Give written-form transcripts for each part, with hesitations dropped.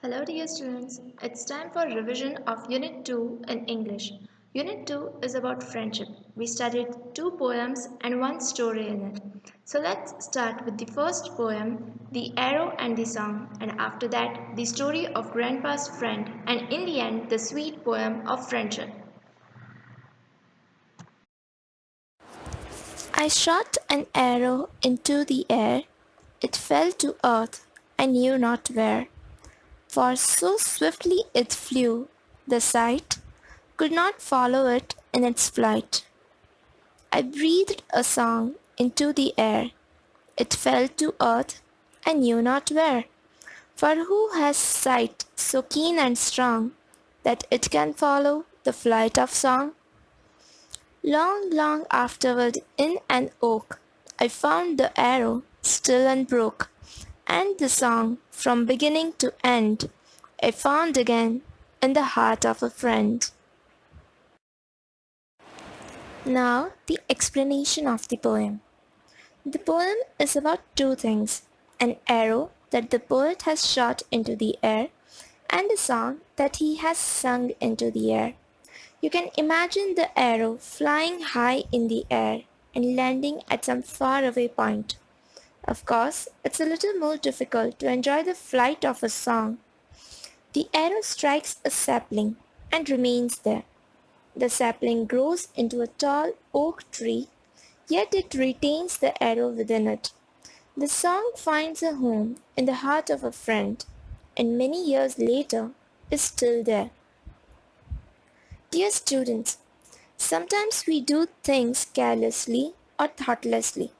Hello dear students, it's time for revision of Unit 2 in English. Unit 2 is about friendship. We studied two poems and one story in it. So let's start with the first poem, The Arrow and the Song, and after that, the story of Grandpa's friend, and in the end, the sweet poem of friendship. I shot an arrow into the air. It fell to earth, I knew not where. For so swiftly it flew, the sight could not follow it in its flight. I breathed a song into the air. It fell to earth, I knew not where. For who has sight so keen and strong that it can follow the flight of song? Long, long afterward in an oak, I found the arrow still unbroke, and the song from beginning to end I found again in the heart of a friend. Now the explanation of the poem. The poem is about two things: an arrow that the poet has shot into the air, and a song that he has sung into the air. You can imagine the arrow flying high in the air and landing at some faraway point. Of course, it's a little more difficult to enjoy the flight of a song. The arrow strikes a sapling and remains there. The sapling grows into a tall oak tree, yet it retains the arrow within it. The song finds a home in the heart of a friend, and many years later is still there. Dear students, sometimes we do things carelessly or thoughtlessly.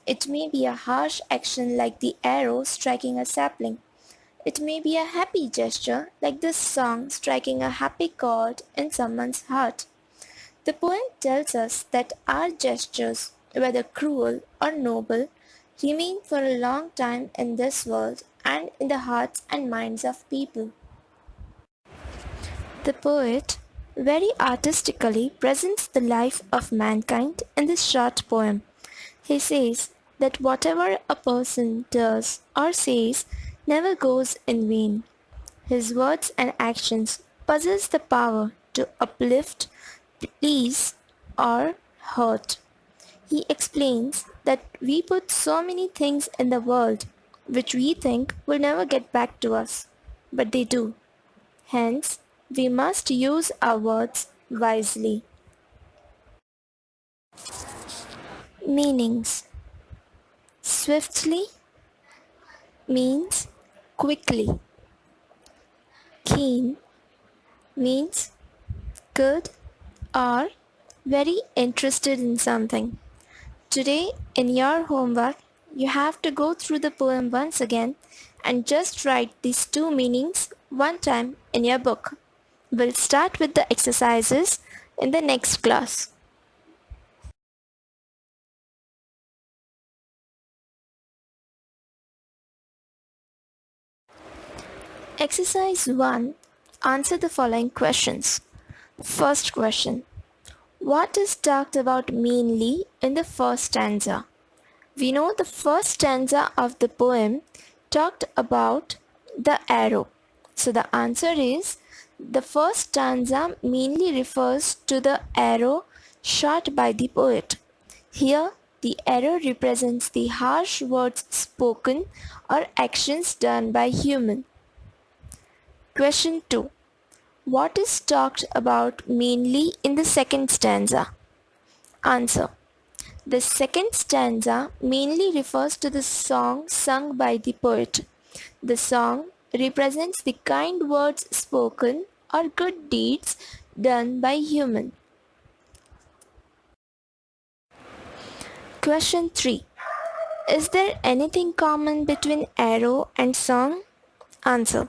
It may be a harsh action like the arrow striking a sapling. It may be a happy gesture like this song striking a happy chord in someone's heart. The poem tells us that our gestures, whether cruel or noble, remain for a long time in this world and in the hearts and minds of people. The poet very artistically presents the life of mankind in this short poem. He says that whatever a person does or says never goes in vain. His words and actions possess the power to uplift, please, or hurt. He explains that we put so many things in the world which we think will never get back to us, but they do. Hence, we must use our words wisely. Meanings: swiftly means quickly. Keen means good or very interested in something. Today, in your homework, you have to go through the poem once again and just write these two meanings one time in your book. We'll start with the exercises in the next class. Exercise 1. Answer the following questions. First question. What is talked about mainly in the first stanza? We know the first stanza of the poem talked about the arrow. So the answer is the first stanza mainly refers to the arrow shot by the poet. Here, the arrow represents the harsh words spoken or actions done by human. Question 2. What is talked about mainly in the second stanza? Answer. The second stanza mainly refers to the song sung by the poet. The song represents the kind words spoken or good deeds done by human. Question 3. Is there anything common between arrow and song? Answer.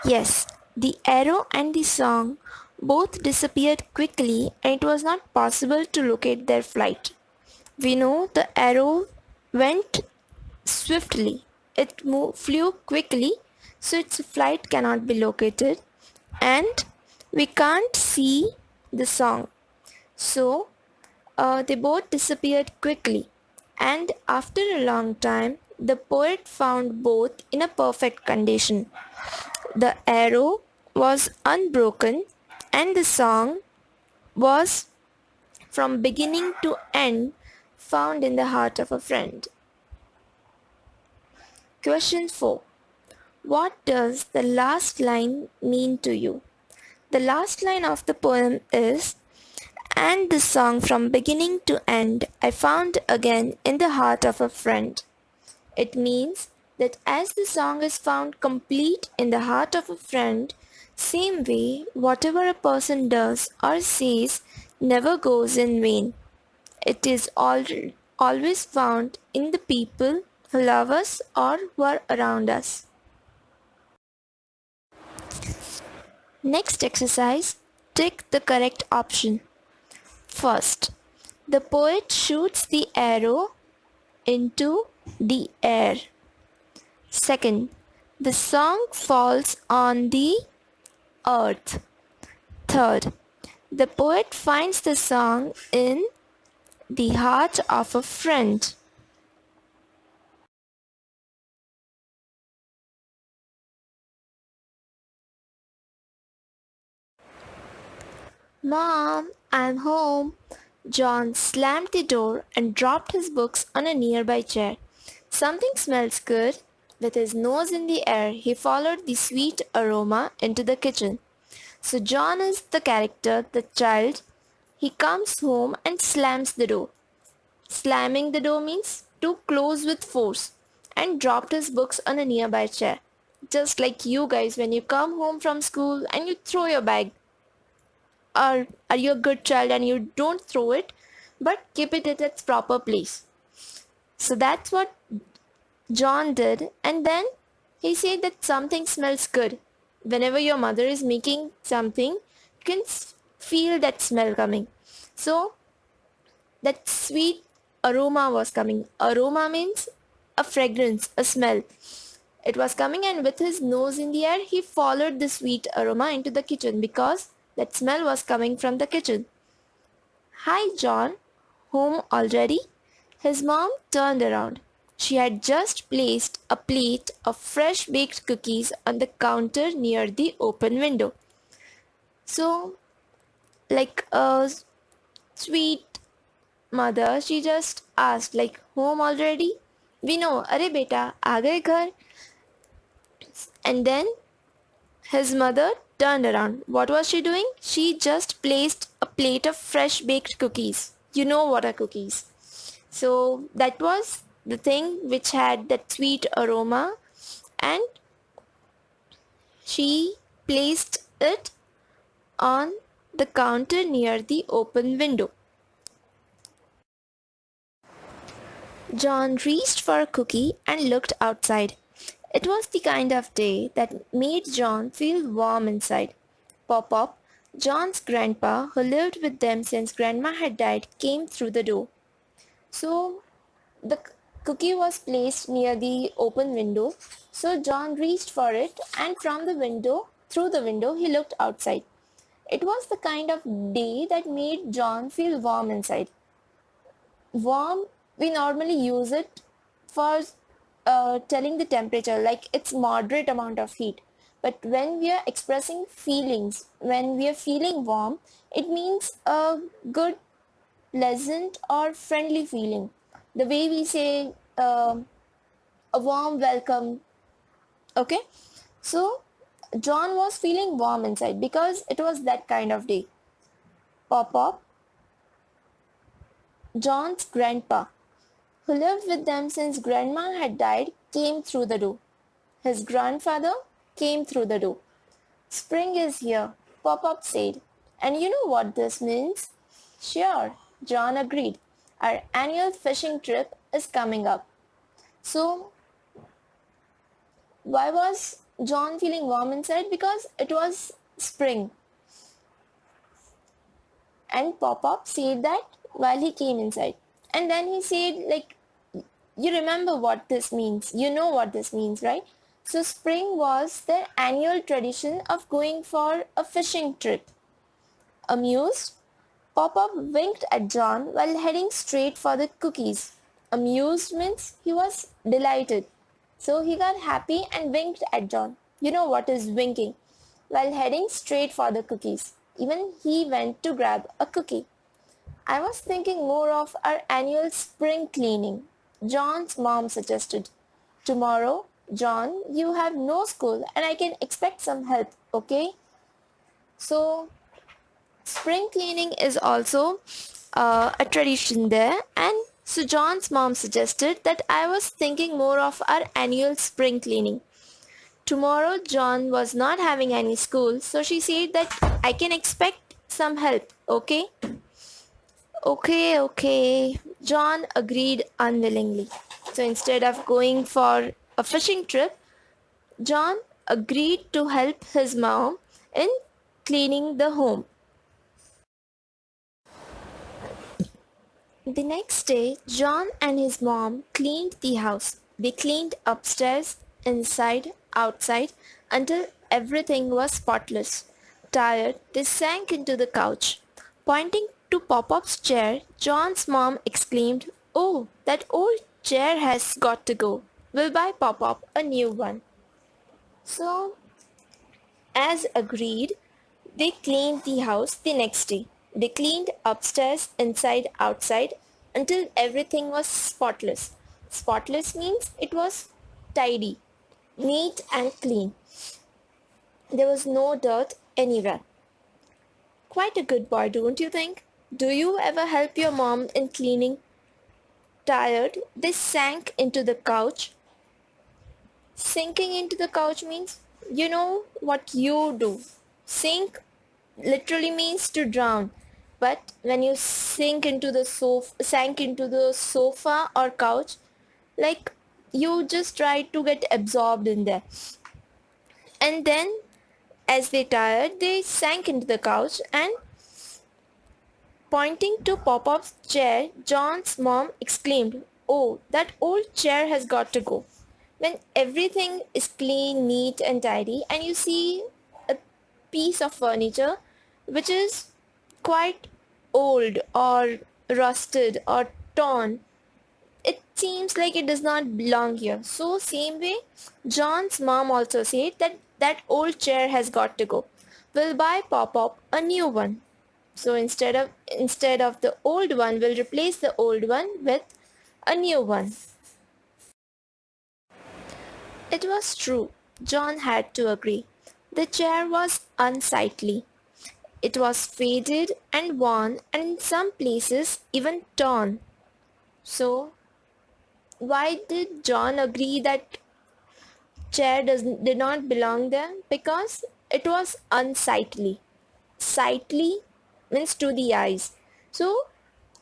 Yes, the arrow and the song both disappeared quickly and it was not possible to locate their flight. We know the arrow went swiftly. It flew quickly, so its flight cannot be located, and we can't see the song. So they both disappeared quickly, and after a long time, the poet found both in a perfect condition. The arrow was unbroken and the song was from beginning to end found in the heart of a friend. Question 4. What does the last line mean to you? The last line of the poem is, "And the song from beginning to end I found again in the heart of a friend." It means that as the song is found complete in the heart of a friend, same way whatever a person does or says never goes in vain. It is always found in the people who love us or who are around us. Next exercise, tick the correct option. First, the poet shoots the arrow into the air. Second, the song falls on the earth. Third, the poet finds the song in the heart of a friend. Mom, I'm home. John slammed the door and dropped his books on a nearby chair. Something smells good. With his nose in the air, he followed the sweet aroma into the kitchen. So John is the character, the child. He comes home and slams the door. Slamming the door means to close with force, and dropped his books on a nearby chair. Just like you guys when you come home from school and you throw your bag. Or are you a good child and you don't throw it but keep it at its proper place? So that's what John did, and then he said that something smells good. Whenever your mother is making something, you can feel that smell coming. So that sweet aroma was coming. Aroma means a fragrance, a smell. It was coming, and with his nose in the air, he followed the sweet aroma into the kitchen because that smell was coming from the kitchen. "Hi, John. Home already?" His mom turned around. She had just placed a plate of fresh baked cookies on the counter near the open window. So, like a sweet mother, she just asked, like, "Home already?" "We know, अरे बेटा आ गए घर." And then his mother turned around. What was she doing? She just placed a plate of fresh baked cookies. You know what are cookies. So that was the thing which had that sweet aroma, and she placed it on the counter near the open window. John reached for a cookie and looked outside. It was the kind of day that made John feel warm inside. Pop-Pop, John's grandpa, who lived with them since Grandma had died, came through the door. So the cookie was placed near the open window. So John reached for it, and from the window, through the window, he looked outside. It was the kind of day that made John feel warm inside. Warm, we normally use it for telling the temperature, like it's moderate amount of heat. But when we are expressing feelings, when we are feeling warm, it means a good, pleasant or friendly feeling. The way we say a warm welcome. Okay, so John was feeling warm inside because it was that kind of day. Pop-Pop, John's grandpa, who lived with them since Grandma had died, came through the door. His grandfather came through the door. "Spring is here," Pop-Up said. "And you know what this means?" "Sure," John agreed. "Our annual fishing trip is coming up." So, why was John feeling warm inside? Because it was spring. And Pop-Up said that while he came inside. And then he said, like, you remember what this means. You know what this means, right? So spring was their annual tradition of going for a fishing trip. Amused, Pop-Up winked at John while heading straight for the cookies. Amused means he was delighted. So he got happy and winked at John. You know what is winking? While heading straight for the cookies. Even he went to grab a cookie. I was thinking more of our annual spring cleaning. John's mom suggested. Tomorrow, John, you have no school and I can expect some help, okay? So, spring cleaning is also a tradition there, and so John's mom suggested that I was thinking more of our annual spring cleaning. Tomorrow, John was not having any school, so she said that I can expect some help, okay? Okay, okay. John agreed unwillingly. So instead of going for a fishing trip, John agreed to help his mom in cleaning the home. The next day, John and his mom cleaned the house. They cleaned upstairs, inside, outside, until everything was spotless. Tired, they sank into the couch. Pointing to Pop-Up's chair, John's mom exclaimed, "Oh, that old chair has got to go. We'll buy Pop-Up a new one." So, as agreed, they cleaned the house the next day. They cleaned upstairs, inside, outside until everything was spotless. Spotless means it was tidy, neat and clean. There was no dirt anywhere. Quite a good boy, don't you think? Do you ever help your mom in cleaning? Tired, they sank into the couch. Sinking into the couch means you know what you do. Sink literally means to drown, but when you sank into the sofa or couch, like you just try to get absorbed in there. And then as they tired, they sank into the couch, and pointing to Pop-Up's chair, John's mom exclaimed, "Oh, that old chair has got to go." When everything is clean, neat and tidy and you see a piece of furniture which is quite old or rusted or torn, it seems like it does not belong here. So same way, John's mom also said that that old chair has got to go. We'll buy Pop-Up a new one. So instead of the old one, we'll replace the old one with a new one. It was true. John had to agree. The chair was unsightly. It was faded and worn and in some places even torn. So, why did John agree that did not belong there? Because it was unsightly. Sightly means to the eyes. So,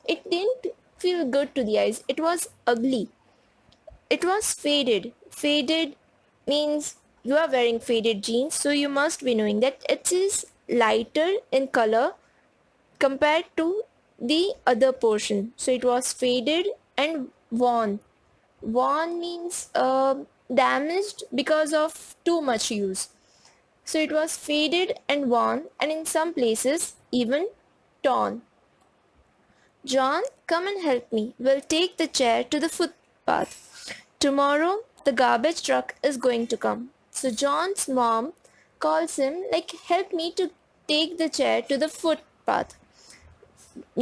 it didn't feel good to the eyes. It was ugly. It was faded. Faded means you are wearing faded jeans, so you must be knowing that it is lighter in color compared to the other portion. So it was faded and worn. Worn means damaged because of too much use. So it was faded and worn, and in some places even torn. "John, come and help me. We'll take the chair to the footpath. Tomorrow the garbage truck is going to come." So John's mom calls him like, "Help me to take the chair to the footpath.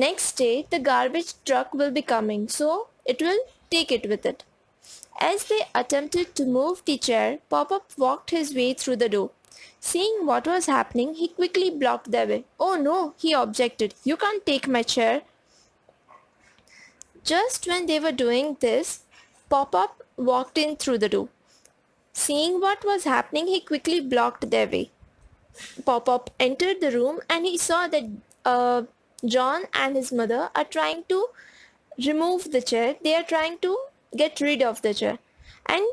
Next day the garbage truck will be coming, so it will take it with it." As they attempted to move the chair, Pop-Up walked his way through the door. Seeing what was happening, he quickly blocked their way. "Oh no," he objected. "You can't take my chair." Just when they were doing this, Pop-Up walked in through the door. Seeing what was happening, he quickly blocked their way. Pop-Up entered the room and he saw that John and his mother are trying to remove the chair. They are trying to get rid of the chair. And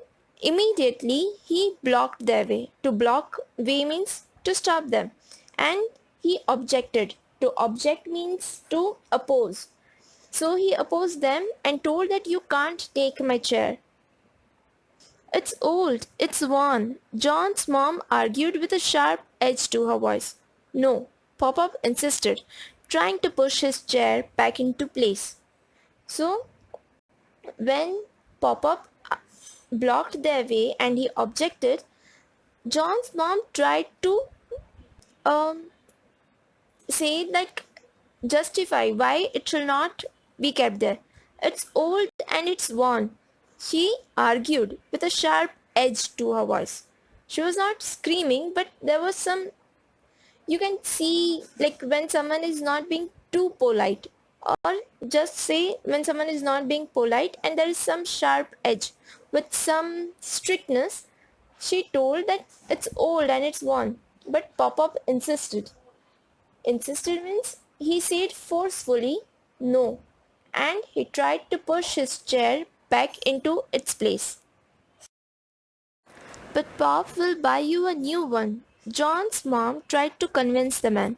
immediately he blocked their way. To block way means to stop them. And he objected. To object means to oppose. So he opposed them and told that "You can't take my chair. It's old, it's worn." John's mom argued with a sharp edge to her voice. "No," Pop-Up insisted, trying to push his chair back into place. So when Pop-Up blocked their way and he objected, John's mom tried to um, say like justify why it shall not be kept there. It's old and it's worn. She argued with a sharp edge to her voice. She was not screaming, but there was some, you can see like when someone is not being too polite, or just say when someone is not being polite and there is some sharp edge with some strictness. She told that it's old and it's worn, but Pop-Up insisted. Insisted means he said forcefully no, and he tried to push his chair back into its place. But Pop will buy you a new one. John's mom tried to convince the man.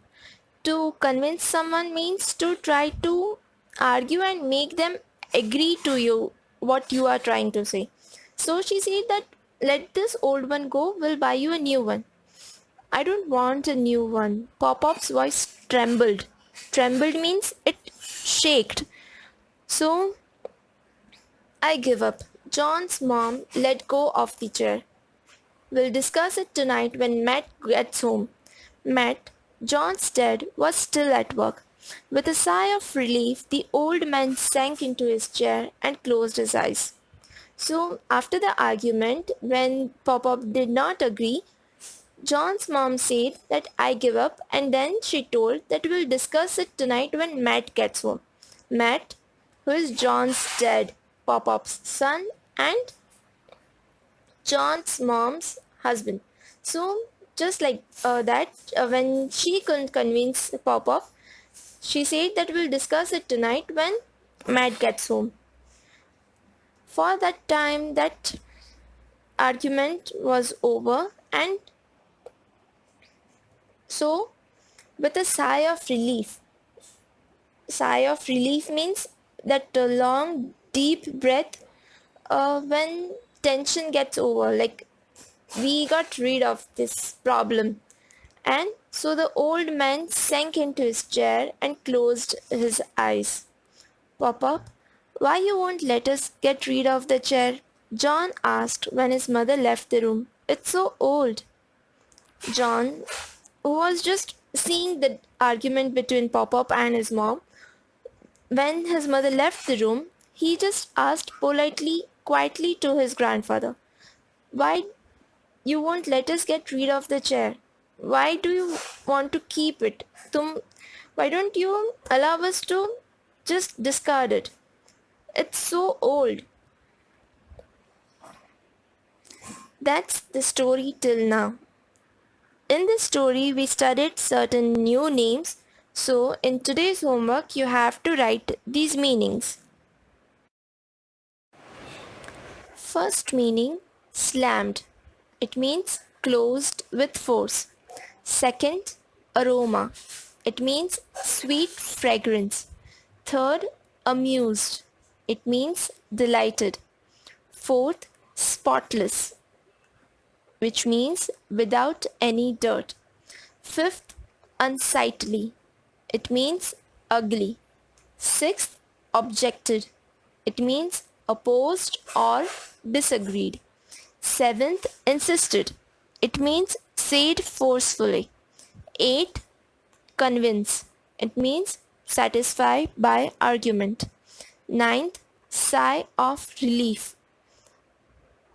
To convince someone means to try to argue and make them agree to you what you are trying to say. So she said that let this old one go, we'll buy you a new one. I don't want a new one. Pop-Up's voice trembled. Trembled means it shaked. So I give up. John's mom let go of the chair. We'll discuss it tonight when Matt gets home. Matt, John's dad, was still at work. With a sigh of relief, the old man sank into his chair and closed his eyes. So, after the argument, when Pop-Up did not agree, John's mom said that I give up, and then she told that we'll discuss it tonight when Matt gets home. Matt, who is John's dad, Pop-Up's son, and John's mom's husband. So just like when she couldn't convince Pop-Up, she said that we'll discuss it tonight when Matt gets home. For that time, that argument was over, and so with a sigh of relief means that long deep breath when tension gets over, like we got rid of this problem. And so the old man sank into his chair and closed his eyes. Pop-Up, why you won't let us get rid of the chair? John asked when his mother left the room. It's so old. John, who was just seeing the argument between Pop-Up and his mom, when his mother left the room, he just asked politely, quietly to his grandfather, why you won't let us get rid of the chair? Why do you want to keep it? Why don't you allow us to just discard it? It's so old. That's the story till now. In this story, we studied certain new names. So in today's homework, you have to write these meanings. First meaning, slammed. It means closed with force. Second, aroma. It means sweet fragrance. Third, amused. It means delighted. Fourth, spotless, which means without any dirt. Fifth, unsightly. It means ugly. Sixth, objected. It means opposed or disagreed. Seventh, insisted. It means said forcefully. Eighth, convince. It means satisfy by argument. Ninth, sigh of relief.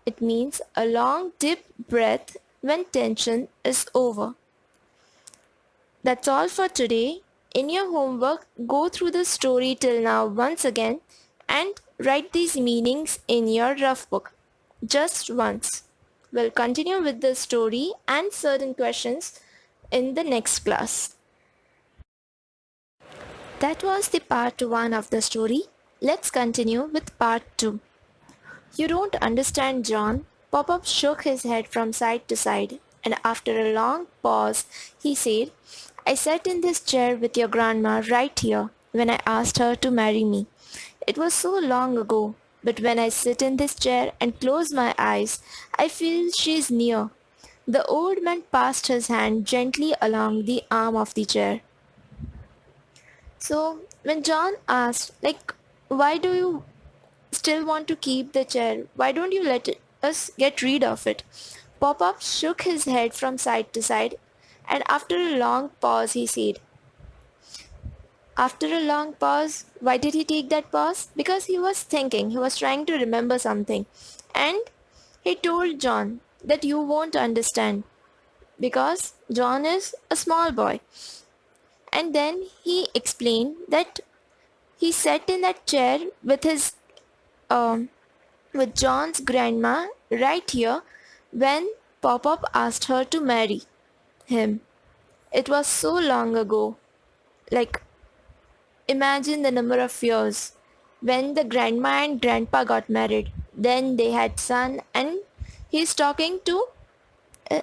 It means a long deep breath when tension is over. That's all for today. In your homework, go through the story till now once again and write these meanings in your rough book. Just once. We'll continue with the story and certain questions in the next class. That was the part 1 of the story. Let's continue with part 2. You don't understand, John. Pop-Up shook his head from side to side, and after a long pause, he said, I sat in this chair with your grandma right here when I asked her to marry me. It was so long ago, but when I sit in this chair and close my eyes, I feel she's near. The old man passed his hand gently along the arm of the chair. So, when John asked, why do you still want to keep the chair? Why don't you let us get rid of it? Pop-Up shook his head from side to side, and after a long pause he said, after a long pause, why did he take that pause? Because he was thinking, he was trying to remember something. And he told John that you won't understand because John is a small boy. And then he explained that he sat in that chair with his um, with John's grandma right here when Pop-Up asked her to marry him. It was so long ago. Like, imagine the number of years when the grandma and grandpa got married. Then they had son and he's talking to uh,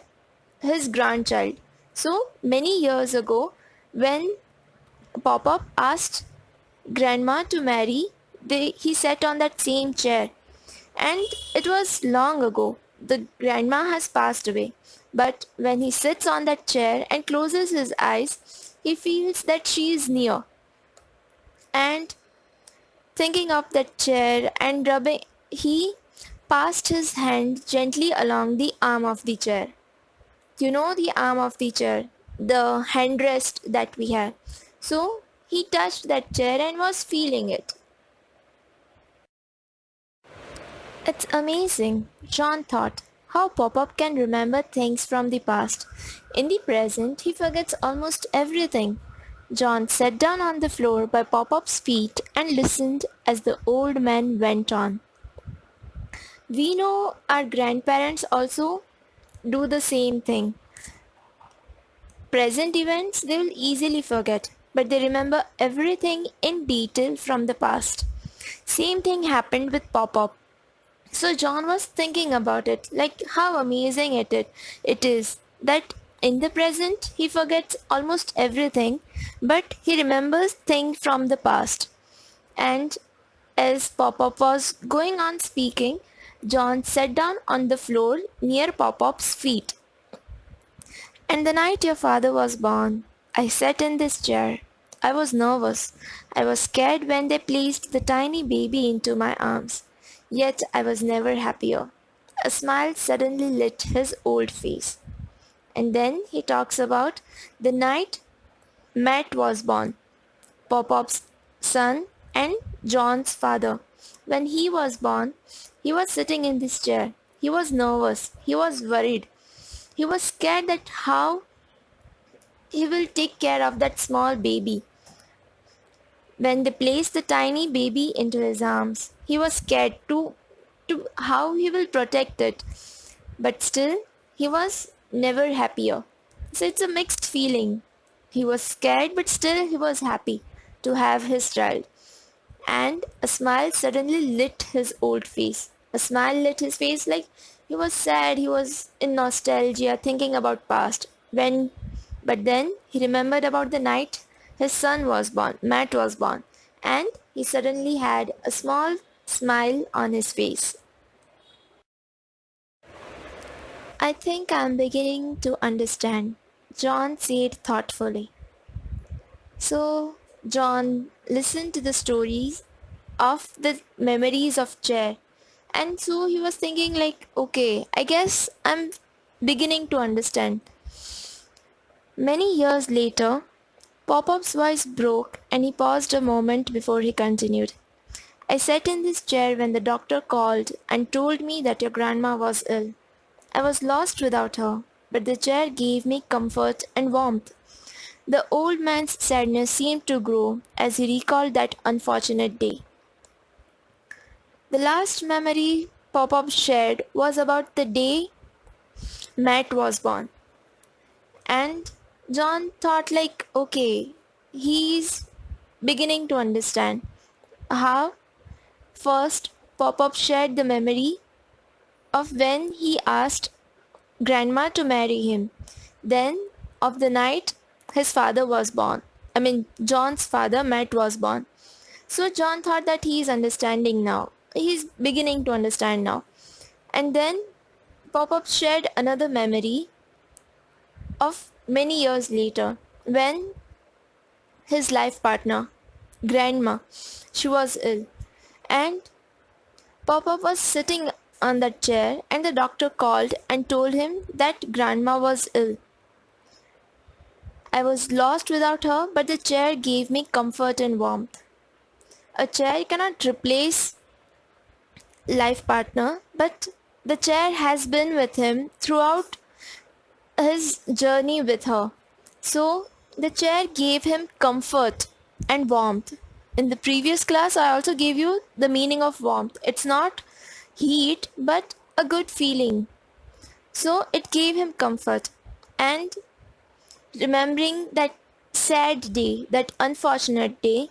his grandchild. So many years ago when Pop-Up asked grandma to marry, he sat on that same chair. And it was long ago. The grandma has passed away. But when he sits on that chair and closes his eyes, he feels that she is near. And thinking of that chair and rubbing, he passed his hand gently along the arm of the chair. You know the arm of the chair, the handrest that we have. So he touched that chair and was feeling it. It's amazing, John thought, how Pop-Up can remember things from the past. In the present, he forgets almost everything. John sat down on the floor by Pop-Up's feet and listened as the old man went on. We know our grandparents also do the same thing. Present events they will easily forget, but they remember everything in detail from the past. Same thing happened with Pop-Up. So John was thinking about it, like how amazing it is that in the present he forgets almost everything, but he remembers things from the past. And as Pop-Up was going on speaking, John sat down on the floor near Pop-Up's feet. And the night your father was born, I sat in this chair. I was nervous. I was scared when they placed the tiny baby into my arms. Yet I was never happier. A smile suddenly lit his old face. And then he talks about the night Matt was born, Pop-Up's son and John's father. When he was born, he was sitting in this chair. He was nervous. He was worried. He was scared that how he will take care of that small baby. When they placed the tiny baby into his arms, he was scared to how he will protect it. But still, he was never happier. So it's a mixed feeling. He was scared, but still he was happy to have his child. And a smile suddenly lit his old face. A smile lit his face like he was sad, he was in nostalgia, thinking about past. But then he remembered about the night his son was born, Matt was born, and he suddenly had a small smile on his face. I think I'm beginning to understand, John said thoughtfully. So John listened to the stories of the memories of chair, and so he was thinking like, okay, I guess I'm beginning to understand. Many years later, Pop-Up's voice broke and he paused a moment before he continued. I sat in this chair when the doctor called and told me that your grandma was ill. I was lost without her, but the chair gave me comfort and warmth. The old man's sadness seemed to grow as he recalled that unfortunate day. The last memory Pop-Up shared was about the day Matt was born. And John thought like, okay, he's beginning to understand how first Pop-Up shared the memory of when he asked grandma to marry him, then of the night his father was born. John's father Matt was born. So John thought that he is understanding now. He's beginning to understand now. And then Pop-Up shared another memory of many years later when his life partner, grandma, she was ill. And Pop-Up was sitting on that chair and the doctor called and told him that grandma was ill. I was lost without her, but the chair gave me comfort and warmth. A chair cannot replace life partner, but the chair has been with him throughout his journey with her. So the chair gave him comfort and warmth. In the previous class, I also gave you the meaning of warmth. It's not heat, but a good feeling. So it gave him comfort. And remembering that sad day, that unfortunate day,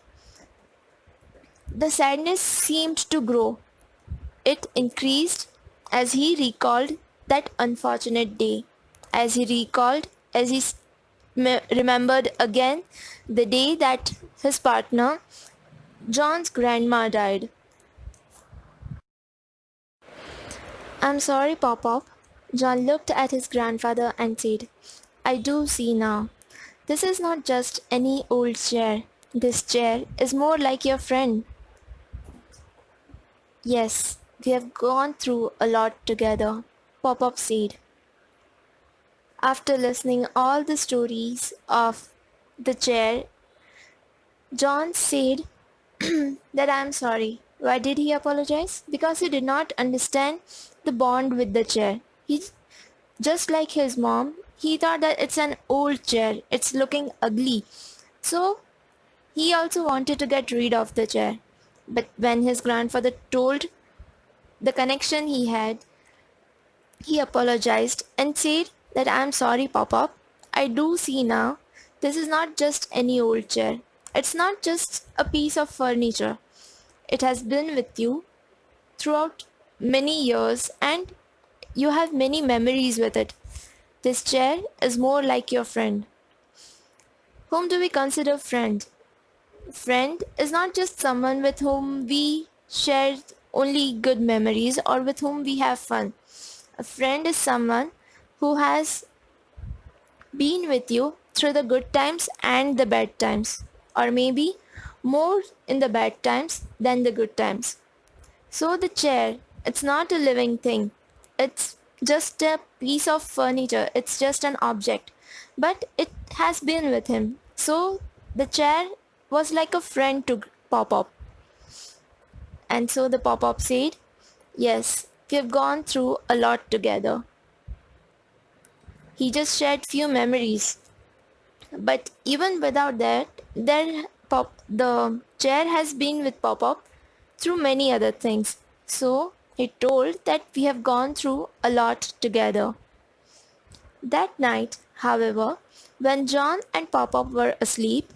the sadness seemed to grow. It increased as he recalled that unfortunate day, as he remembered again the day that his partner, John's grandma, died. I'm sorry, Pop-Up. John looked at his grandfather and said, I do see now. This is not just any old chair. This chair is more like your friend. Yes, we have gone through a lot together, Pop-Up said. After listening all the stories of the chair, John said that I am sorry. Why did he apologize? Because he did not understand the bond with the chair. He, just like his mom, he thought that it's an old chair. It's looking ugly. So he also wanted to get rid of the chair. But when his grandfather told the connection he had, he apologized and said that I am sorry, Pop-Up. I do see now. This is not just any old chair. It's not just a piece of furniture. It has been with you throughout many years and you have many memories with it. This chair is more like your friend. Whom do we consider friend? Friend is not just someone with whom we share only good memories or with whom we have fun. A friend is someone who has been with you through the good times and the bad times, or maybe more in the bad times than the good times. So the chair, it's not a living thing. It's just a piece of furniture. It's just an object. But it has been with him. So the chair was like a friend to Pop-Up. And so the Pop-Up said, yes, we have gone through a lot together. He just shared few memories. But even without that, the chair has been with Pop-Up through many other things. So he told that we have gone through a lot together. That night, however, when John and Pop-Up were asleep,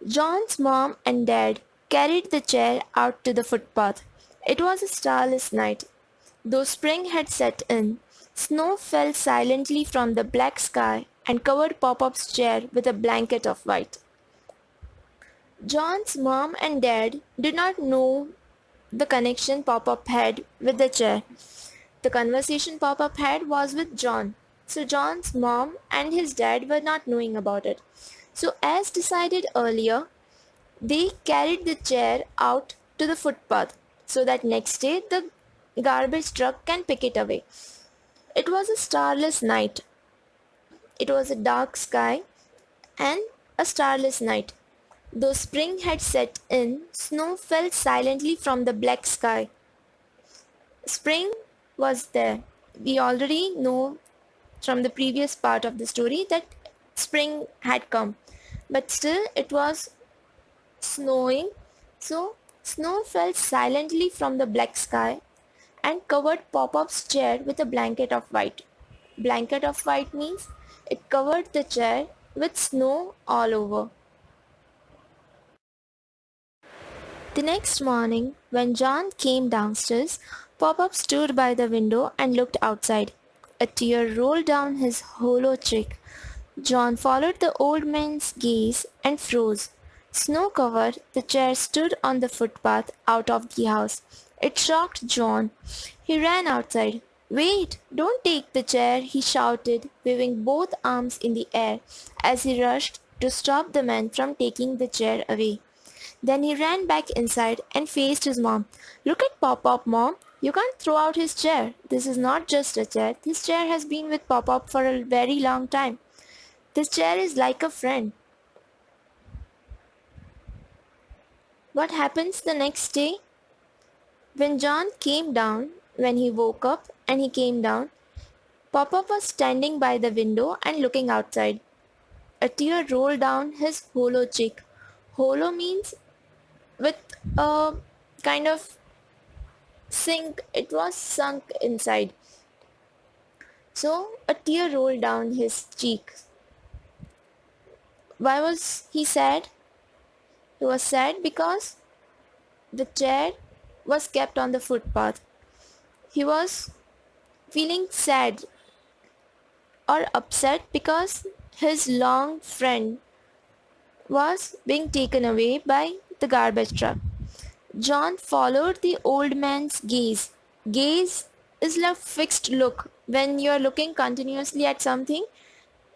John's mom and dad carried the chair out to the footpath. It was a starless night. Though spring had set in, snow fell silently from the black sky and covered Pop-Up's chair with a blanket of white. John's mom and dad did not know the connection Pop-Up had with the chair. The conversation Pop-Up had was with John. So John's mom and his dad were not knowing about it. So as decided earlier, they carried the chair out to the footpath so that next day the garbage truck can pick it away. It was a starless night. It was a dark sky and a starless night. Though spring had set in, snow fell silently from the black sky. Spring was there. We already know from the previous part of the story that spring had come. But still it was snowing. So snow fell silently from the black sky and covered Pop-Up's chair with a blanket of white. Blanket of white means it covered the chair with snow all over. The next morning, when John came downstairs, Pop-Up stood by the window and looked outside. A tear rolled down his hollow cheek. John followed the old man's gaze and froze. Snow-covered, the chair stood on the footpath out of the house. It shocked John. He ran outside. "Wait! Don't take the chair!" he shouted, waving both arms in the air as he rushed to stop the man from taking the chair away. Then he ran back inside and faced his mom. "Look at Pop-Up, Mom. You can't throw out his chair. This is not just a chair. This chair has been with Pop-Up for a very long time. This chair is like a friend. What happens the next day? When John came down, when he woke up and he came down, Pop-Up was standing by the window and looking outside. A tear rolled down his hollow cheek. Hollow means with a kind of sink, it was sunk inside. So a tear rolled down his cheek. Why was he sad? He was sad because the chair was kept on the footpath. He was feeling sad or upset because his long friend was being taken away by the garbage truck. John followed the old man's gaze. Gaze is a fixed look. When you are looking continuously at something,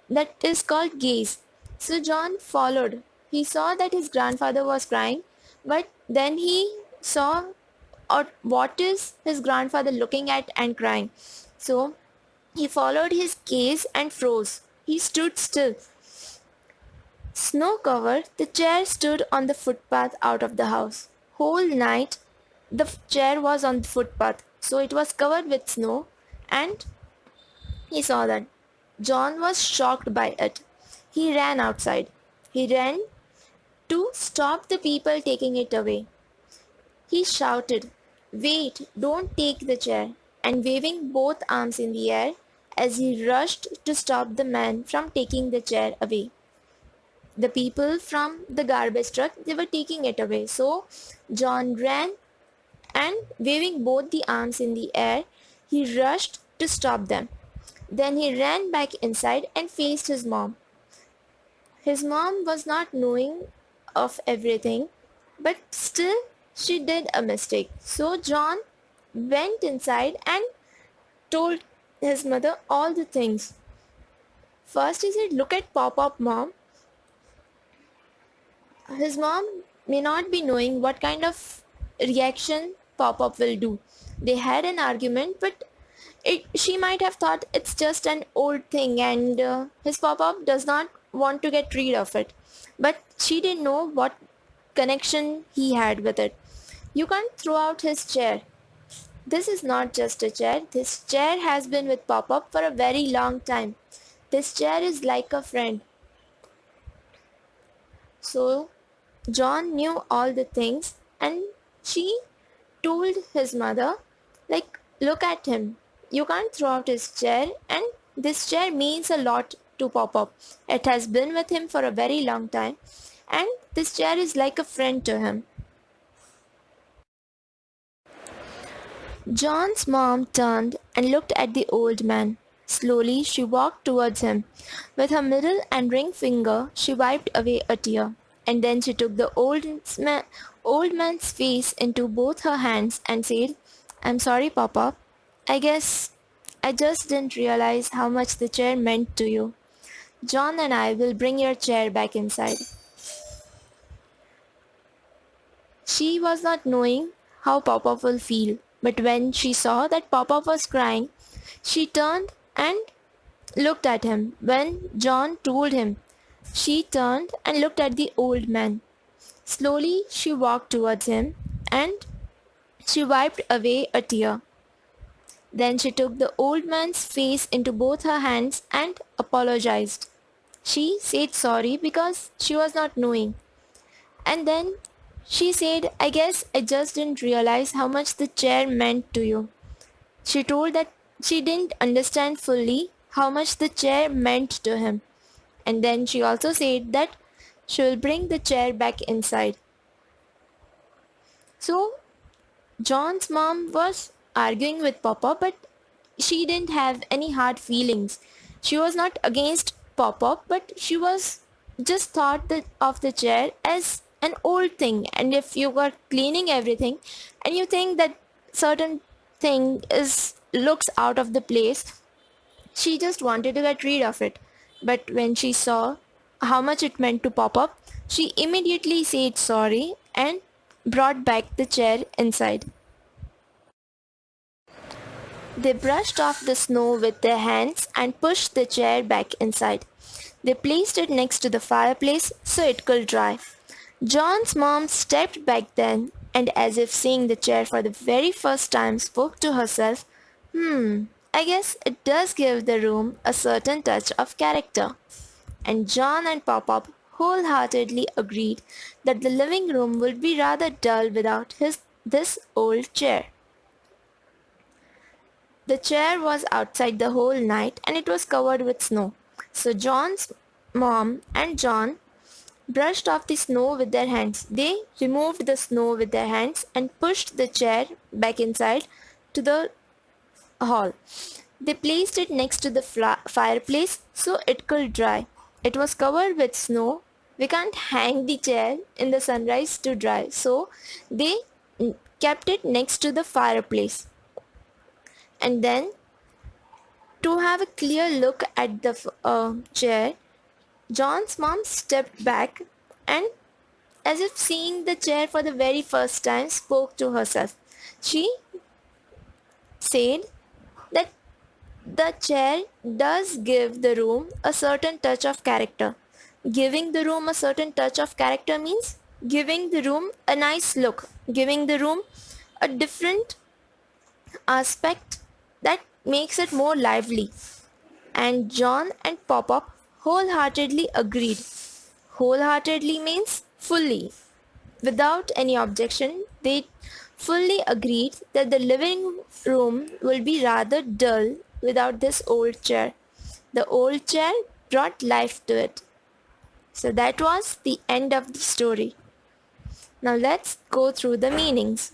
that is called gaze. So John followed. He saw that his grandfather was crying, but then he saw or what is his grandfather looking at and crying. So he followed his gaze and froze. He stood still. Snow covered, the chair stood on the footpath out of the house. Whole night the chair was on the footpath, so it was covered with snow, and he saw that. John was shocked by it. He ran outside. He ran to stop the people taking it away. He shouted, "Wait, don't take the chair," and waving both arms in the air as he rushed to stop the man from taking the chair away. The people from the garbage truck, they were taking it away. So John ran and waving both the arms in the air, he rushed to stop them. Then he ran back inside and faced his mom. His mom was not knowing of everything, but still she did a mistake. So John went inside and told his mother all the things. First he said, "Look at Pop-Up, mom." His mom may not be knowing what kind of reaction Pop-Up will do. They had an argument, but she might have thought it's just an old thing and his Pop-Up does not want to get rid of it. But she didn't know what connection he had with it. You can't throw out his chair. This is not just a chair. This chair has been with Pop-Up for a very long time. This chair is like a friend. So John knew all the things and she told his mother, like, "Look at him. You can't throw out his chair, and this chair means a lot to Pop-Up. It has been with him for a very long time and this chair is like a friend to him." John's mom turned and looked at the old man. Slowly she walked towards him. With her middle and ring finger she wiped away a tear, and then she took the old man's face into both her hands and said, "I'm sorry, Papa. I guess I just didn't realize how much the chair meant to you. John and I will bring your chair back inside." She was not knowing how Papa will feel, but when she saw that Papa was crying, she turned and looked at him. When John told him, she turned and looked at the old man. Slowly she walked towards him and she wiped away a tear. Then she took the old man's face into both her hands and apologized. She said sorry because she was not knowing. And then she said, "I guess I just didn't realize how much the chair meant to you." She told that she didn't understand fully how much the chair meant to him. And then she also said that she will bring the chair back inside. So John's mom was arguing with Papa, but she didn't have any hard feelings. She was not against Papa, but she was just thought of the chair as an old thing. And if you were cleaning everything and you think that certain thing looks out of the place, she just wanted to get rid of it. But when she saw how much it meant to Pop-Up, she immediately said sorry and brought back the chair inside. They brushed off the snow with their hands and pushed the chair back inside. They placed it next to the fireplace so it could dry. John's mom stepped back then and, as if seeing the chair for the very first time, spoke to herself, I guess it does give the room a certain touch of character. And John and Pop-Up wholeheartedly agreed that the living room would be rather dull without this old chair. The chair was outside the whole night and it was covered with snow. So John's mom and John brushed off the snow with their hands. They removed the snow with their hands and pushed the chair back inside to the hall. They placed it next to the fireplace so it could dry. It was covered with snow. We can't hang the chair in the sunrise to dry, so they kept it next to the fireplace. And then, to have a clear look at the chair, John's mom stepped back and, as if seeing the chair for the very first time, spoke to herself. She said that the chair does give the room a certain touch of character. Giving the room a certain touch of character means giving the room a nice look, giving the room a different aspect that makes it more lively. And John and Pop-Up wholeheartedly agreed. Wholeheartedly means fully. Without any objection, they fully agreed that the living room will be rather dull without this old chair. The old chair brought life to it. So that was the end of the story. Now let's go through the meanings.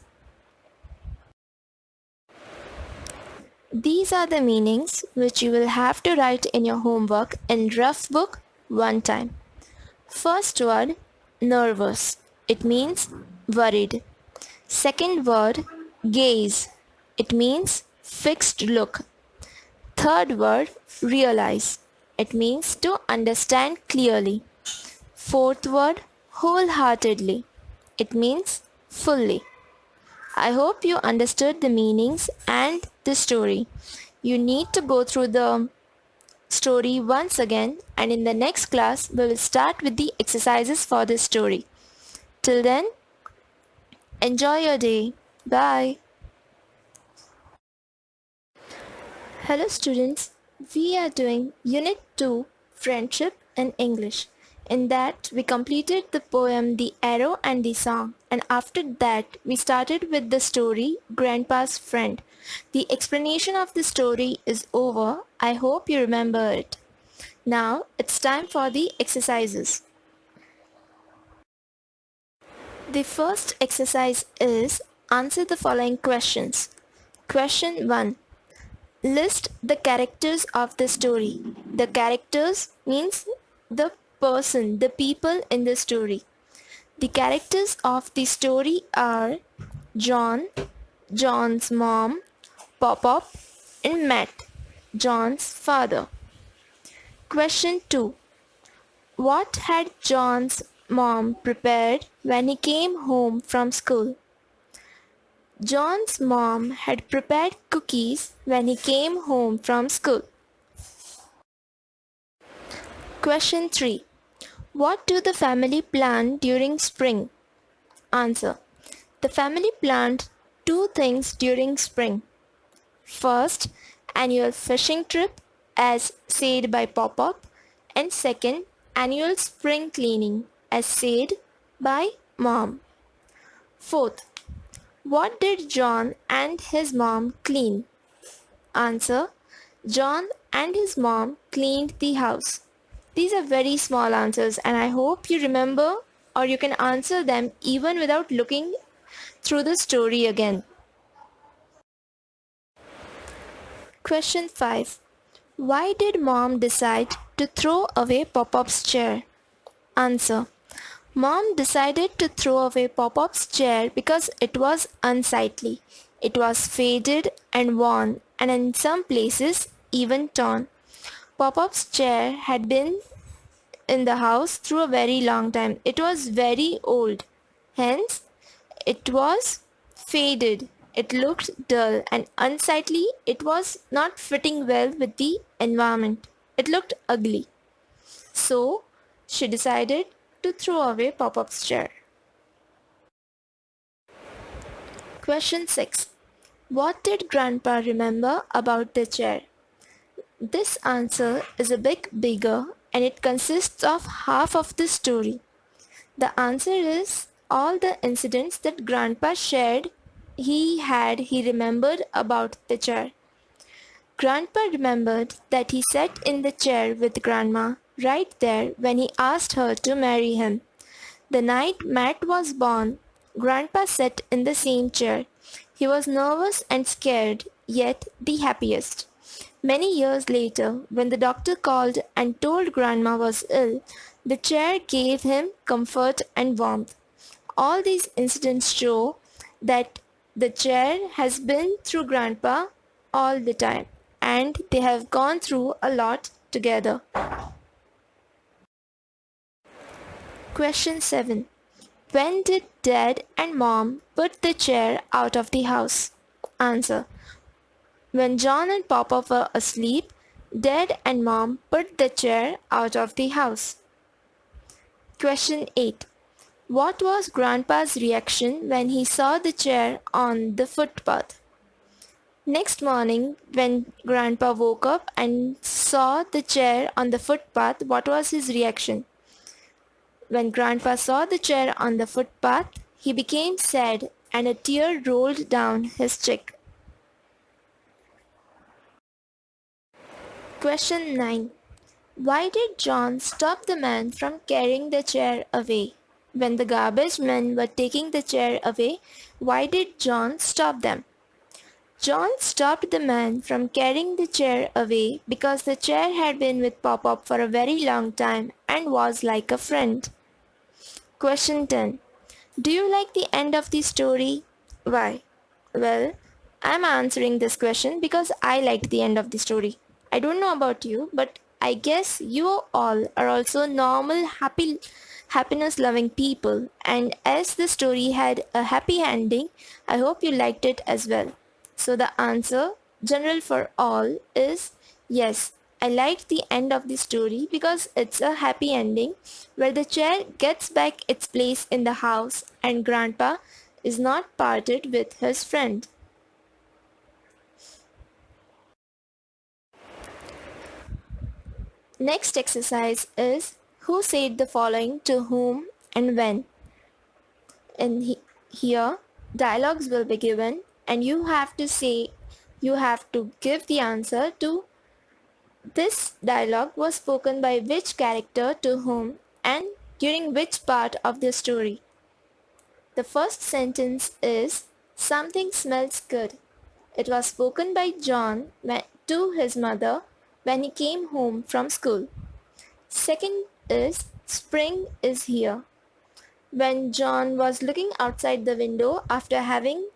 These are the meanings which you will have to write in your homework in rough book one time. First word, nervous. It means worried. Second word, gaze. It means fixed look. Third word, realize. It means to understand clearly. Fourth word, wholeheartedly. It means fully. I hope you understood the meanings and the story. You need to go through the story once again, and in the next class we will start with the exercises for this story. Till then, enjoy your day. Bye. Hello students, we are doing Unit 2 Friendship in English. In that, we completed the poem The Arrow and the Song, and after that, we started with the story Grandpa's Friend. The explanation of the story is over. I hope you remember it. Now, it's time for the exercises. The first exercise is answer the following questions. Question 1. List the characters of the story. The characters means the person, the people in the story. The characters of the story are John, John's mom, Pop-Up, and Matt, John's father. Question 2. What had John's mom prepared when he came home from school? John's mom had prepared cookies when he came home from school. Question 3. What do the family plan during spring? Answer. The family planned two things during spring. First, annual fishing trip as said by Pop-Up, and second, annual spring cleaning as said by Mom. Fourth, what did John and his mom clean? Answer. John and his mom cleaned the house. These are very small answers and I hope you remember or you can answer them even without looking through the story again. Question 5. Why did Mom decide to throw away Pop-Up's chair? Answer. Mom decided to throw away Pop-Up's chair because it was unsightly. It was faded and worn and in some places even torn. Pop-Up's chair had been in the house through a very long time. It was very old. Hence, it was faded. It looked dull and unsightly. It was not fitting well with the environment. It looked ugly. So she decided to throw away Pop-Up's chair. Question 6. What did Grandpa remember about the chair? This answer is a bit bigger and it consists of half of the story. The answer is all the incidents that Grandpa shared he remembered about the chair. Grandpa remembered that he sat in the chair with Grandma right there when he asked her to marry him. The night Matt was born, Grandpa sat in the same chair. He was nervous and scared, yet the happiest. Many years later, when the doctor called and told Grandma was ill, the chair gave him comfort and warmth. All these incidents show that the chair has been through Grandpa all the time and they have gone through a lot together. Question 7. When did Dad and Mom put the chair out of the house? Answer. When John and Papa were asleep, Dad and Mom put the chair out of the house. Question 8. What was Grandpa's reaction when he saw the chair on the footpath? Next morning, when Grandpa woke up and saw the chair on the footpath, what was his reaction? When Grandpa saw the chair on the footpath, he became sad and a tear rolled down his cheek. Question 9. Why did John stop the man from carrying the chair away? When the garbage men were taking the chair away, why did John stop them? John stopped the man from carrying the chair away because the chair had been with Pop-Up for a very long time and was like a friend. Question 10. Do you like the end of the story? Why? Well, I'm answering this question because I liked the end of the story. I don't know about you, but I guess you all are also normal, happiness loving people, and as the story had a happy ending, I hope you liked it as well. So the answer, general for all, is yes. I liked the end of the story because it's a happy ending where the chair gets back its place in the house and Grandpa is not parted with his friend. Next exercise is who said the following to whom and when. Here, dialogues will be given and you have to give the answer to this dialogue was spoken by which character to whom and during which part of the story. The first sentence is something smells good. It was spoken by John to his mother when he came home from school. Second is spring is here. When John was looking outside the window after having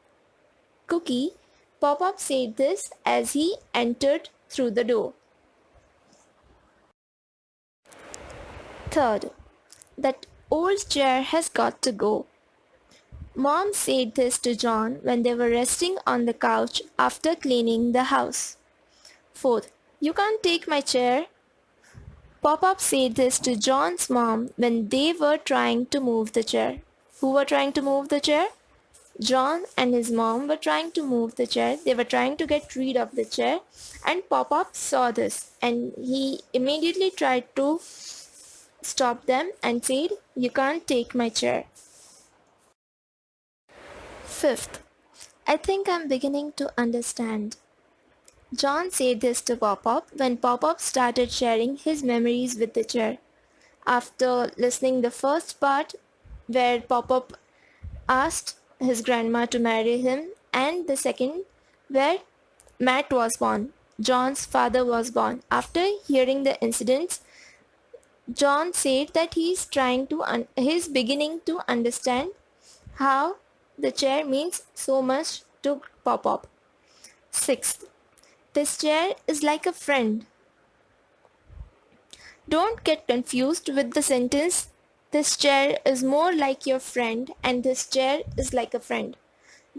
cookie, Pop-Up said this as he entered through the door. Third, that old chair has got to go. Mom said this to John when they were resting on the couch after cleaning the house. Fourth, you can't take my chair. Pop-Up said this to John's mom when they were trying to move the chair. Who were trying to move the chair? John and his mom were trying to move the chair. They were trying to get rid of the chair and Pop-Up saw this and he immediately tried to stop them and said, you can't take my chair. Fifth, I think I'm beginning to understand. John said this to Pop-Up when Pop-Up started sharing his memories with the chair. After listening the first part where Pop-Up asked his grandma to marry him and the second where Matt was born, John's father was born. After hearing the incidents, John said that he's beginning to understand how the chair means so much to Pop-Up. Sixth, this chair is like a friend. Don't get confused with the sentence, this chair is more like your friend and this chair is like a friend.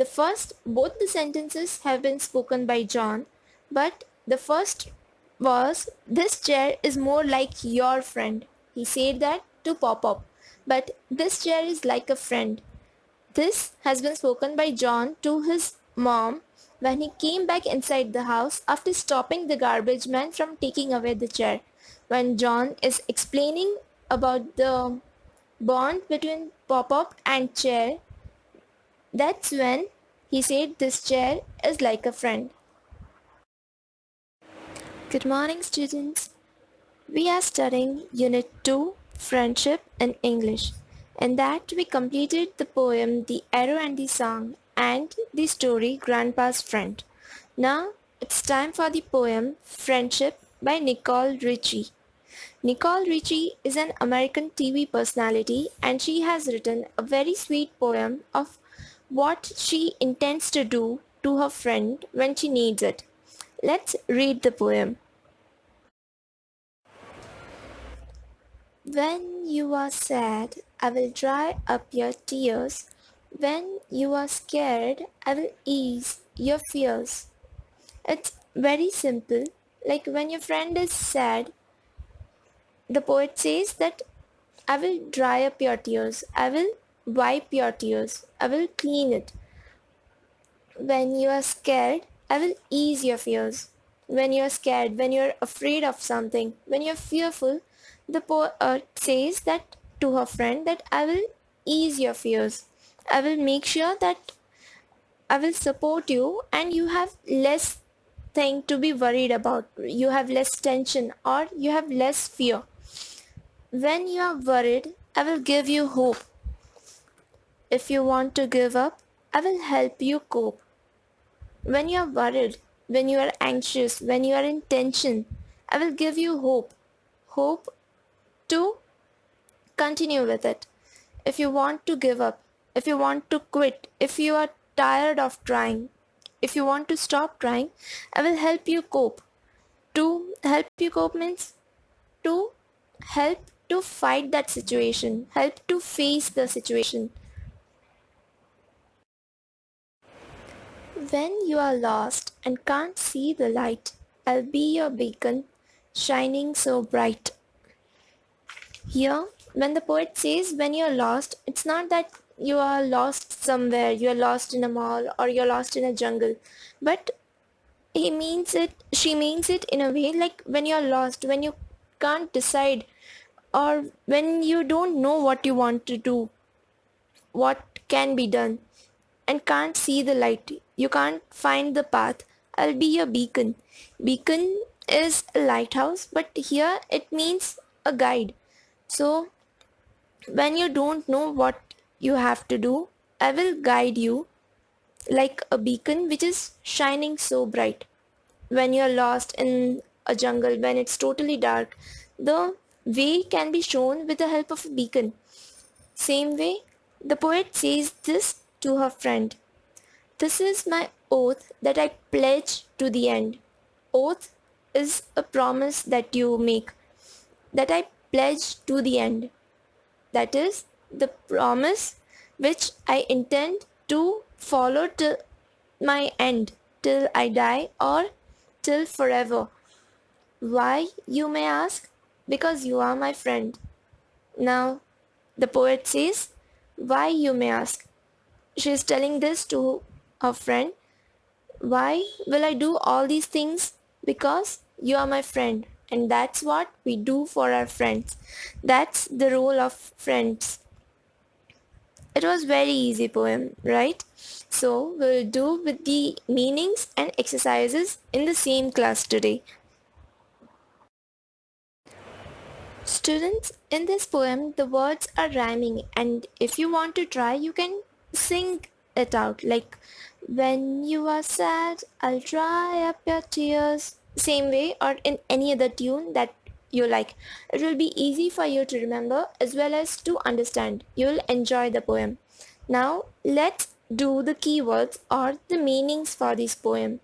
Both the sentences have been spoken by John, but the first was, "This chair is more like your friend." He said that to Pop-Up, but this chair is like a friend. This has been spoken by John to his mom when he came back inside the house after stopping the garbage man from taking away the chair. When John is explaining about the bond between Pop-Up and chair, that's when he said this chair is like a friend. Good morning, students. We are studying Unit 2, Friendship in English. In that, we completed the poem The Arrow and the Song and the story Grandpa's Friend. Now, it's time for the poem Friendship by Nicole Richie. Nicole Richie is an American TV personality and she has written a very sweet poem of what she intends to do to her friend when she needs it. Let's read the poem. When you are sad, I will dry up your tears. When you are scared, I will ease your fears. It's very simple. Like when your friend is sad, the poet says that I will dry up your tears. I will wipe your tears. I will clean it. When you are scared, I will ease your fears. When you are scared, when you are afraid of something, when you are fearful, the poet says that to her friend that I will ease your fears. I will make sure that I will support you and you have less thing to be worried about. You have less tension or you have less fear. When you are worried, I will give you hope. If you want to give up, I will help you cope. When you are worried, when you are anxious, when you are in tension, I will give you hope. Hope to continue with it. If you want to give up, if you want to quit, if you are tired of trying, if you want to stop trying, I will help you cope. To help you cope means to help to fight that situation, help to face the situation. When you are lost and can't see the light, I'll be your beacon, shining so bright. Here, when the poet says when you're lost, it's not that you are lost somewhere, you're lost in a mall or you're lost in a jungle, but she means it in a way like when you're lost, when you can't decide or when you don't know what you want to do, what can be done and can't see the light. You can't find the path. I'll be your beacon. Beacon is a lighthouse, but here it means a guide. So when you don't know what you have to do, I will guide you like a beacon which is shining so bright. When you're lost in a jungle, when it's totally dark, the way can be shown with the help of a beacon. Same way, the poet says this to her friend. This is my oath that I pledge to the end. Oath is a promise that you make, that I pledge to the end. That is the promise which I intend to follow till my end, till I die or till forever. Why, you may ask? Because you are my friend. Now, the poet says, why, you may ask? She is telling this to her friend. Why will I do all these things? Because you are my friend. And that's what we do for our friends. That's the role of friends. It was very easy poem, right? So we'll do with the meanings and exercises in the same class today. Students, in this poem, the words are rhyming, and if you want to try, you can sing it out like, when you are sad, I'll dry up your tears. Same way or in any other tune that you like. It will be easy for you to remember as well as to understand. You'll enjoy the poem. Now, let's do the keywords or the meanings for this poem.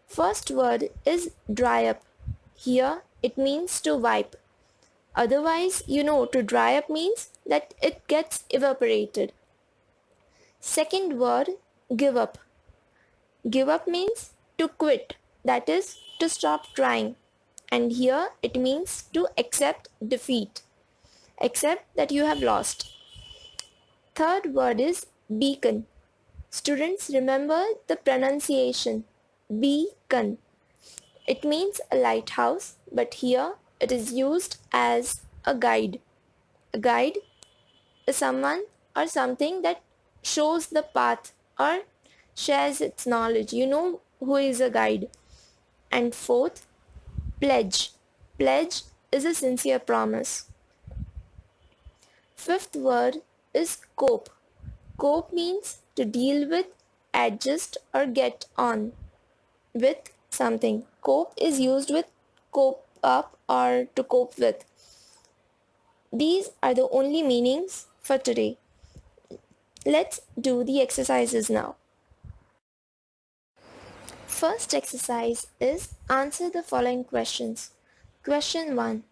First word is dry up. Here, it means to wipe. Otherwise, to dry up means that it gets evaporated. Second word give up. Give up means to quit, that is to stop trying. And here it means to accept defeat, accept that you have lost. Third word is beacon. Students remember the pronunciation beacon. It means a lighthouse, but here it is used as a guide. A guide is someone or something that shows the path or shares its knowledge. You know who is a guide. And fourth, pledge. Pledge is a sincere promise. Fifth word is cope. Cope means to deal with, adjust or get on with something. Cope is used with cope up or to cope with. These are the only meanings for today. Let's do the exercises now. First exercise is answer the following questions. Question 1.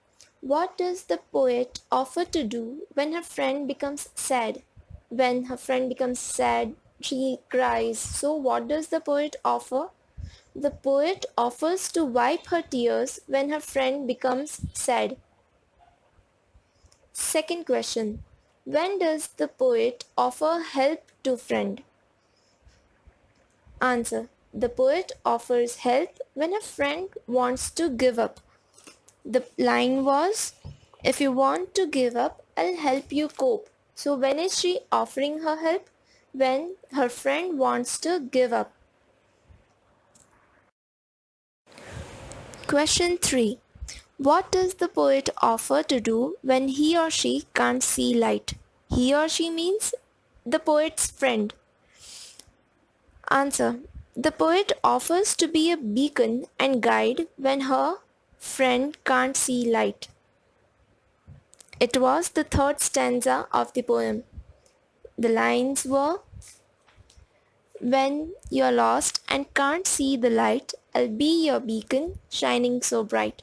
What does the poet offer to do when her friend becomes sad? When her friend becomes sad, she cries. So what does the poet offer? The poet offers to wipe her tears when her friend becomes sad. Second question. When does the poet offer help to friend? Answer. The poet offers help when a friend wants to give up. The line was, if you want to give up, I'll help you cope. So when is she offering her help? When her friend wants to give up. Question 3. What does the poet offer to do when he or she can't see light? He or she means the poet's friend. Answer. The poet offers to be a beacon and guide when her friend can't see light. It was the third stanza of the poem. The lines were, when you're lost and can't see the light, I'll be your beacon shining so bright.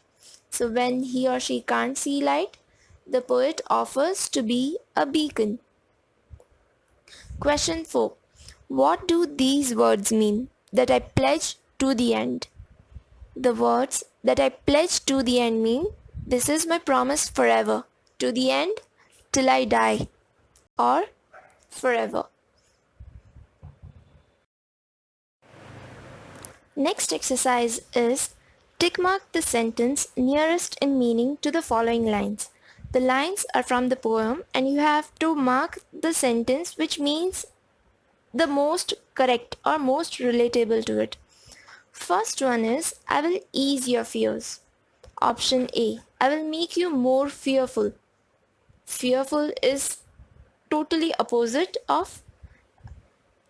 So when he or she can't see light, the poet offers to be a beacon. Question 4. What do these words mean? That I pledge to the end. The words that I pledge to the end mean, this is my promise forever. To the end, till I die. Or forever. Next exercise is tick mark the sentence nearest in meaning to the following lines. The lines are from the poem and you have to mark the sentence which means the most correct or most relatable to it. First one is, I will ease your fears. Option A, I will make you more fearful. Fearful is totally opposite of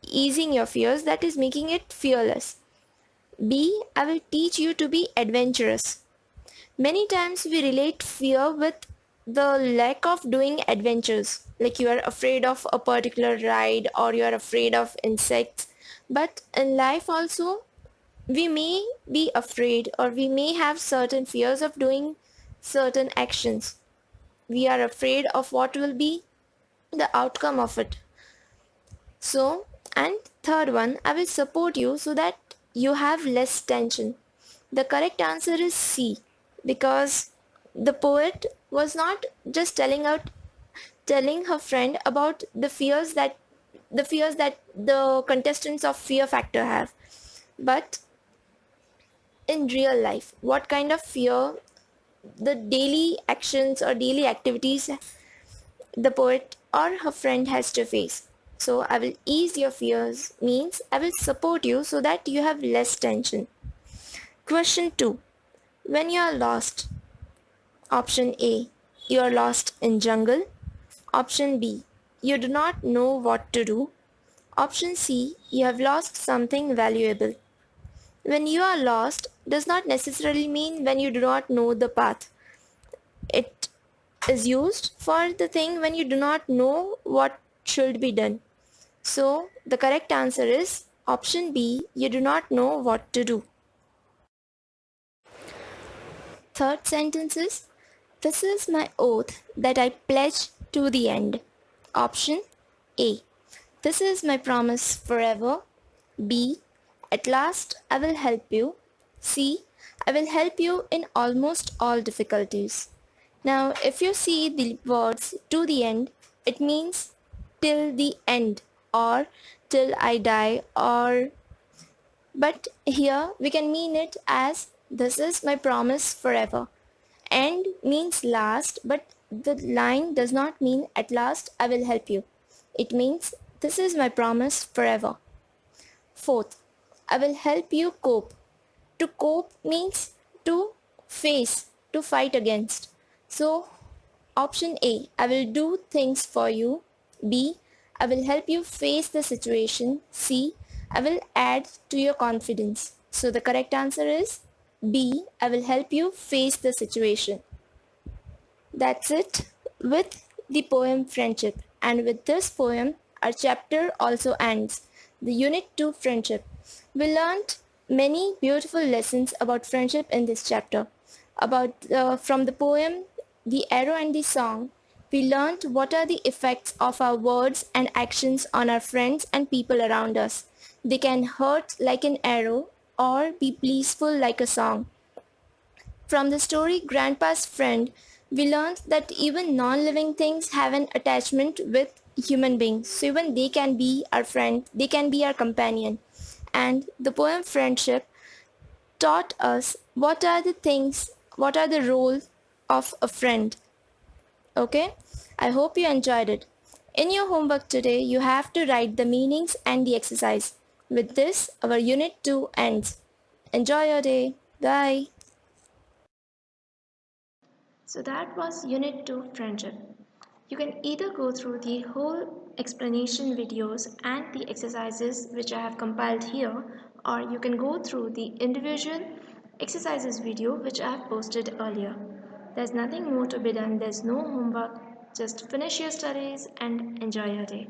easing your fears, that is making it fearless. B, I will teach you to be adventurous. Many times we relate fear with the lack of doing adventures, like you are afraid of a particular ride or you are afraid of insects. But in life also, we may be afraid or we may have certain fears of doing certain actions. We are afraid of what will be the outcome of it. So, and third one, I will support you so that you have less tension. The correct answer is C, because the poet was not just telling her friend about the fears that the contestants of Fear Factor have, but in real life, what kind of fear the daily actions or daily activities the poet or her friend has to face. So I will ease your fears means I will support you so that you have less tension. Question 2. When you are lost. Option A, you are lost in jungle. Option B, you do not know what to do. Option C, you have lost something valuable. When you are lost does not necessarily mean when you do not know the path. It is used for the thing when you do not know what should be done. So the correct answer is option B, you do not know what to do. Third sentence is, this is my oath that I pledge to the end. Option A, this is my promise forever. B. At last I will help you. C. I will help you in almost all difficulties. Now, if you see the words to the end, it means till the end or till I die, or but here we can mean it as this is my promise forever. End means last, but the line does not mean at last I will help you. It means this is my promise forever. Fourth, I will help you cope. To cope means to face, to fight against. So, option A, I will do things for you. B, I will help you face the situation. C, I will add to your confidence. So, the correct answer is B, I will help you face the situation. That's it with the poem Friendship. And with this poem, our chapter also ends. The Unit 2 Friendship. We learned many beautiful lessons about friendship in this chapter. From the poem, the arrow and the song, we learned what are the effects of our words and actions on our friends and people around us. They can hurt like an arrow or be blissful like a song. From the story Grandpa's Friend, we learned that even non-living things have an attachment with human beings. So even they can be our friend, they can be our companion. And the poem Friendship taught us what are the roles of a friend. Okay? I hope you enjoyed it. In your homework today, you have to write the meanings and the exercise. With this, our Unit 2 ends. Enjoy your day. Bye. So that was Unit 2 Friendship. You can either go through the whole explanation videos and the exercises which I have compiled here, or you can go through the individual exercises video which I have posted earlier. There's nothing more to be done, there's no homework, just finish your studies and enjoy your day.